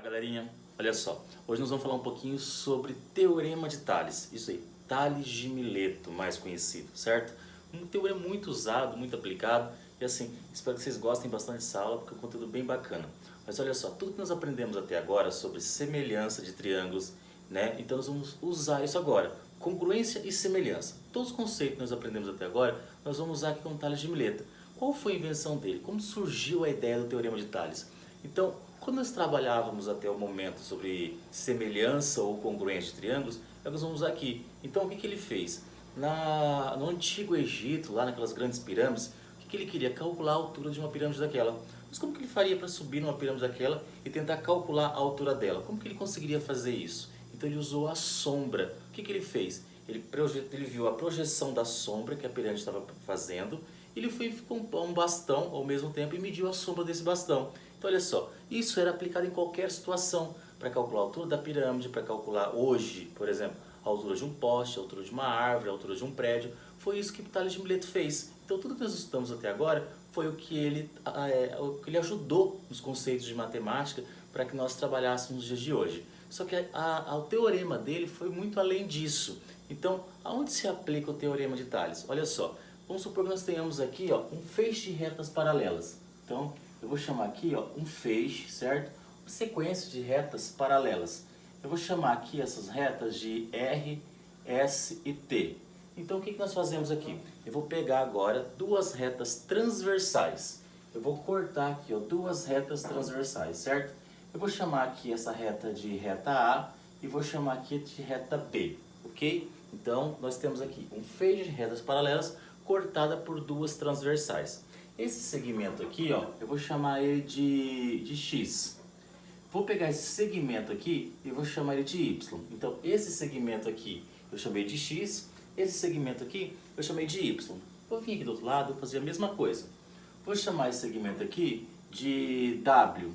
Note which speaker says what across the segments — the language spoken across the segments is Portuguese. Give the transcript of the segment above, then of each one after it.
Speaker 1: Galerinha, olha só, hoje nós vamos falar um pouquinho sobre Teorema de Tales, isso aí, Tales de Mileto, mais conhecido, certo? Um teorema muito usado, muito aplicado, e assim, espero que vocês gostem bastante dessa aula, porque é um conteúdo bem bacana. Mas olha só, tudo que nós aprendemos até agora sobre semelhança de triângulos, né? Então nós vamos usar isso agora, congruência e semelhança. Todos os conceitos que nós aprendemos até agora, nós vamos usar aqui com Tales de Mileto. Qual foi a invenção dele? Como surgiu a ideia do Teorema de Tales? Então, quando nós trabalhávamos até o momento sobre semelhança ou congruência de triângulos, nós vamos usar aqui. Então, o que que ele fez? No Antigo Egito, lá naquelas grandes pirâmides, o que ele queria? Calcular a altura de uma pirâmide daquela. Mas como que ele faria para subir numa pirâmide daquela e tentar calcular a altura dela? Como que ele conseguiria fazer isso? Então, ele usou a sombra. O que que ele fez? Ele viu a projeção da sombra que a pirâmide estava fazendo, ele ficou um bastão ao mesmo tempo e mediu a sombra desse bastão. Então olha só, isso era aplicado em qualquer situação, para calcular a altura da pirâmide, para calcular hoje, por exemplo, a altura de um poste, a altura de uma árvore, a altura de um prédio. Foi isso que Tales de Mileto fez. Então tudo que nós estudamos até agora foi o que ele ajudou nos conceitos de matemática para que nós trabalhássemos nos dias de hoje. Só que o teorema dele foi muito além disso. Então, aonde se aplica o Teorema de Tales? Olha só, vamos supor que nós tenhamos aqui um feixe de retas paralelas. Então, eu vou chamar aqui um feixe, certo? Uma sequência de retas paralelas. Eu vou chamar aqui essas retas de R, S e T. Então, o que nós fazemos aqui? Eu vou pegar agora duas retas transversais. Eu vou cortar aqui duas retas transversais, certo? Eu vou chamar aqui essa reta de reta A e vou chamar aqui de reta B, ok? Então, nós temos aqui um feixe de retas paralelas cortada por duas transversais. Esse segmento aqui, eu vou chamar ele de X. Vou pegar esse segmento aqui e vou chamar ele de Y. Então, esse segmento aqui eu chamei de X, esse segmento aqui eu chamei de Y. Vou vir aqui do outro lado e fazer a mesma coisa. Vou chamar esse segmento aqui de W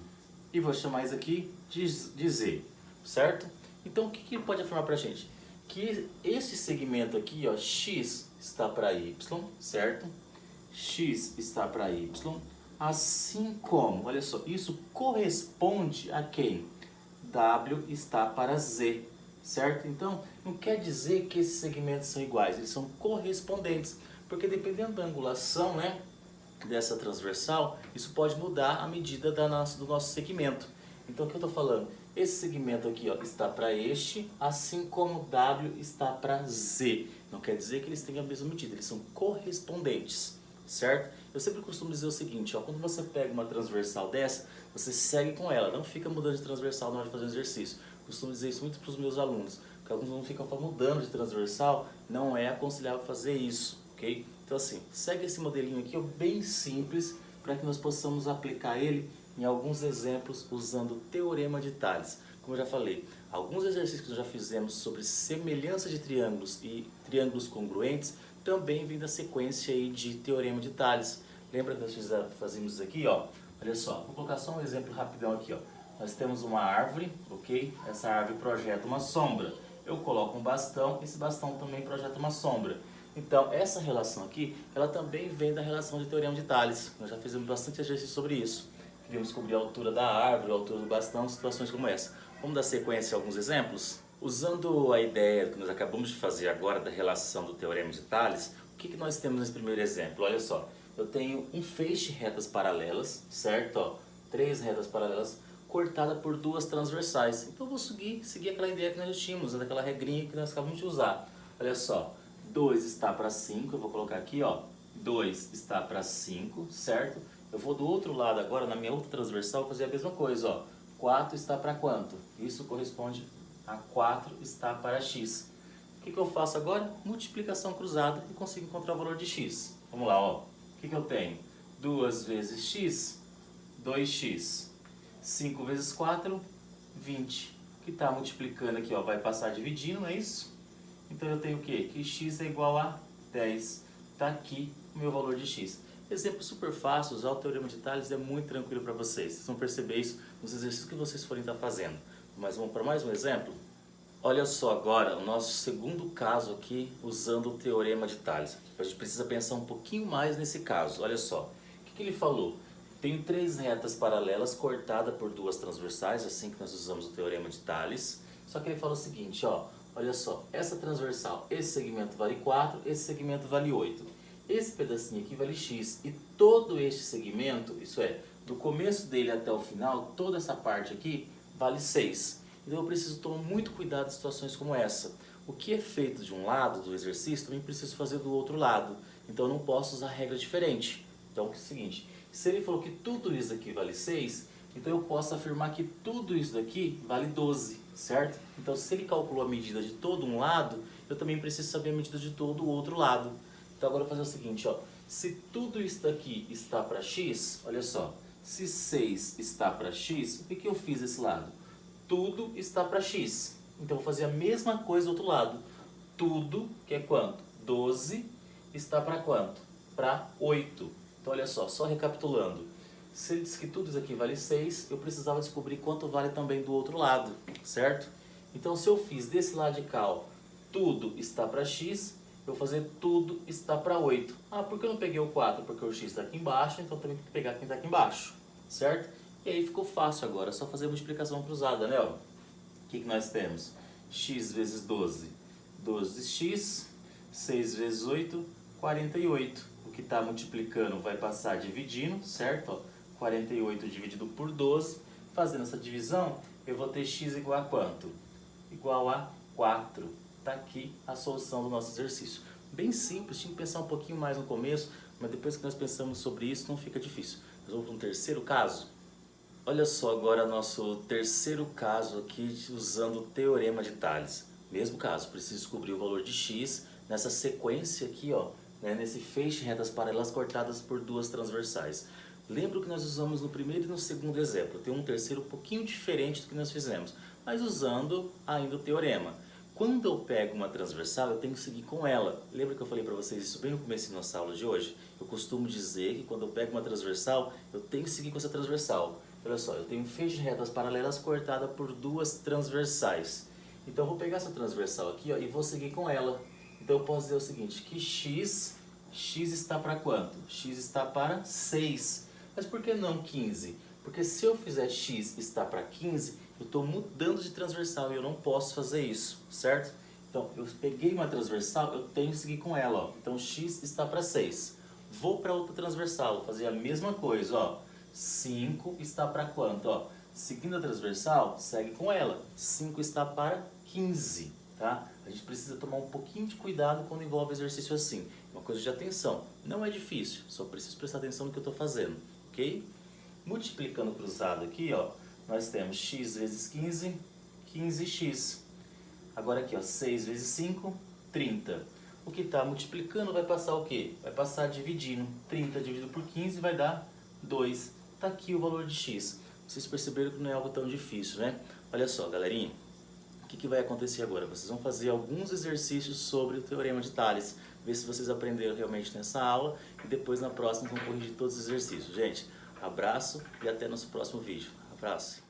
Speaker 1: e vou chamar isso aqui de Z, certo? Então, o que ele pode afirmar para a gente? Que esse segmento aqui, X está para Y, certo? X está para Y, assim como, olha só, isso corresponde a quem? W está para Z, certo? Então, não quer dizer que esses segmentos são iguais, eles são correspondentes, porque dependendo da angulação, né, dessa transversal, isso pode mudar a medida do nosso segmento. Então, o que eu estou falando? Esse segmento aqui está para este, assim como W está para Z. Não quer dizer que eles tenham a mesma medida, eles são correspondentes, certo? Eu sempre costumo dizer o seguinte, quando você pega uma transversal dessa, você segue com ela, não fica mudando de transversal na hora de fazer um exercício. Costumo dizer isso muito para os meus alunos, porque alguns não ficam mudando de transversal, não é aconselhável fazer isso, ok? Então assim, segue esse modelinho aqui, bem simples, para que nós possamos aplicar ele em alguns exemplos usando o Teorema de Tales. Como eu já falei, alguns exercícios que nós já fizemos sobre semelhança de triângulos e triângulos congruentes também vem da sequência aí de Teorema de Tales. Lembra que nós fazíamos isso aqui, Olha só, vou colocar só um exemplo rapidão aqui, Nós temos uma árvore, ok? Essa árvore projeta uma sombra. Eu coloco um bastão, esse bastão também projeta uma sombra. Então, essa relação aqui, ela também vem da relação de Teorema de Tales. Nós já fizemos bastante exercício sobre isso. Queríamos descobrir a altura da árvore, a altura do bastão, situações como essa. Vamos dar sequência a alguns exemplos? Usando a ideia que nós acabamos de fazer agora da relação do Teorema de Tales, o que nós temos nesse primeiro exemplo? Olha só, eu tenho um feixe de retas paralelas, certo? Três retas paralelas cortada por duas transversais. Então eu vou seguir aquela ideia que nós já tínhamos, daquela regrinha que nós acabamos de usar. Olha só, 2 está para 5, eu vou colocar aqui, 2 está para 5, certo? Eu vou do outro lado agora, na minha outra transversal, fazer a mesma coisa, 4 está para quanto? Isso corresponde a 4 está para x. O que eu faço agora? Multiplicação cruzada e consigo encontrar o valor de x. Vamos lá, O que eu tenho? 2 vezes x, 2x. 5 vezes 4, 20. Que está multiplicando aqui, vai passar dividindo, não é isso? Então eu tenho o quê? Que x é igual a 10. Está aqui o meu valor de x. Exemplo super fácil, usar o Teorema de Tales é muito tranquilo para vocês. Vocês vão perceber isso nos exercícios que vocês forem estar fazendo. Mas vamos para mais um exemplo? Olha só agora o nosso segundo caso aqui usando o Teorema de Tales. A gente precisa pensar um pouquinho mais nesse caso. Olha só, o que ele falou? Tenho três retas paralelas cortadas por duas transversais, assim que nós usamos o teorema de Tales. Só que ele fala o seguinte, ó, olha só, essa transversal, esse segmento vale 4, esse segmento vale 8. Esse pedacinho aqui vale x e todo este segmento, isso é, do começo dele até o final, toda essa parte aqui vale 6. Então eu preciso tomar muito cuidado em situações como essa. O que é feito de um lado do exercício, também preciso fazer do outro lado. Então eu não posso usar regra diferente. Então é o seguinte, se ele falou que tudo isso aqui vale 6, então eu posso afirmar que tudo isso daqui vale 12, certo? Então se ele calculou a medida de todo um lado, eu também preciso saber a medida de todo o outro lado. Então agora eu vou fazer o seguinte, ó, se tudo isso daqui está para x, olha só, se 6 está para x, o que eu fiz desse lado? Tudo está para x. Então eu vou fazer a mesma coisa do outro lado. Tudo, que é quanto? 12 está para quanto? Para 8. Então olha só recapitulando. Se ele disse que tudo isso aqui vale 6, eu precisava descobrir quanto vale também do outro lado, certo? Então se eu fiz desse lado de cá, ó, tudo está para x, eu vou fazer tudo está para 8. Ah, por que eu não peguei o 4? Porque o x está aqui embaixo, então também tem que pegar quem está aqui embaixo, certo? E aí ficou fácil agora, é só fazer a multiplicação cruzada, né? Ó. O que nós temos? X vezes 12, 12x, 6 vezes 8, 48. O que está multiplicando vai passar dividindo, certo? Ó, 48 dividido por 12. Fazendo essa divisão, eu vou ter x igual a quanto? Igual a 4. Está aqui a solução do nosso exercício. Bem simples, tinha que pensar um pouquinho mais no começo, mas depois que nós pensamos sobre isso, não fica difícil. Nós vamos para um terceiro caso. Olha só agora nosso terceiro caso aqui usando o teorema de Tales. Mesmo caso, preciso descobrir o valor de x nessa sequência aqui, ó, né, nesse feixe de retas paralelas cortadas por duas transversais. Lembra que nós usamos no primeiro e no segundo exemplo. Tem um terceiro um pouquinho diferente do que nós fizemos, mas usando ainda o teorema. Quando eu pego uma transversal, eu tenho que seguir com ela. Lembra que eu falei para vocês isso bem no começo da nossa aula de hoje? Eu costumo dizer que quando eu pego uma transversal, eu tenho que seguir com essa transversal. Olha só, eu tenho um feixe de retas paralelas cortada por duas transversais. Então eu vou pegar essa transversal aqui, ó, e vou seguir com ela. Então eu posso dizer o seguinte, que x está para quanto? X está para 6. Mas por que não 15? Porque se eu fizer x está para 15, eu estou mudando de transversal e eu não posso fazer isso, certo? Então eu peguei uma transversal, eu tenho que seguir com ela, ó. Então x está para 6. Vou para outra transversal, vou fazer a mesma coisa, ó. 5 está para quanto? Ó, seguindo a transversal, segue com ela. 5 está para 15, tá? A gente precisa tomar um pouquinho de cuidado quando envolve exercício assim. Uma coisa de atenção. Não é difícil, só preciso prestar atenção no que eu estou fazendo, ok? Multiplicando cruzado aqui, ó, nós temos x vezes 15, 15x. Agora aqui, ó, 6 vezes 5, 30. O que está multiplicando vai passar o quê? Vai passar dividindo. 30 dividido por 15 vai dar 2. Está aqui o valor de x. Vocês perceberam que não é algo tão difícil, né? Olha só, galerinha. O que vai acontecer agora? Vocês vão fazer alguns exercícios sobre o teorema de Tales. Ver se vocês aprenderam realmente nessa aula. E depois na próxima vão corrigir todos os exercícios. Gente, abraço e até nosso próximo vídeo. Abraço.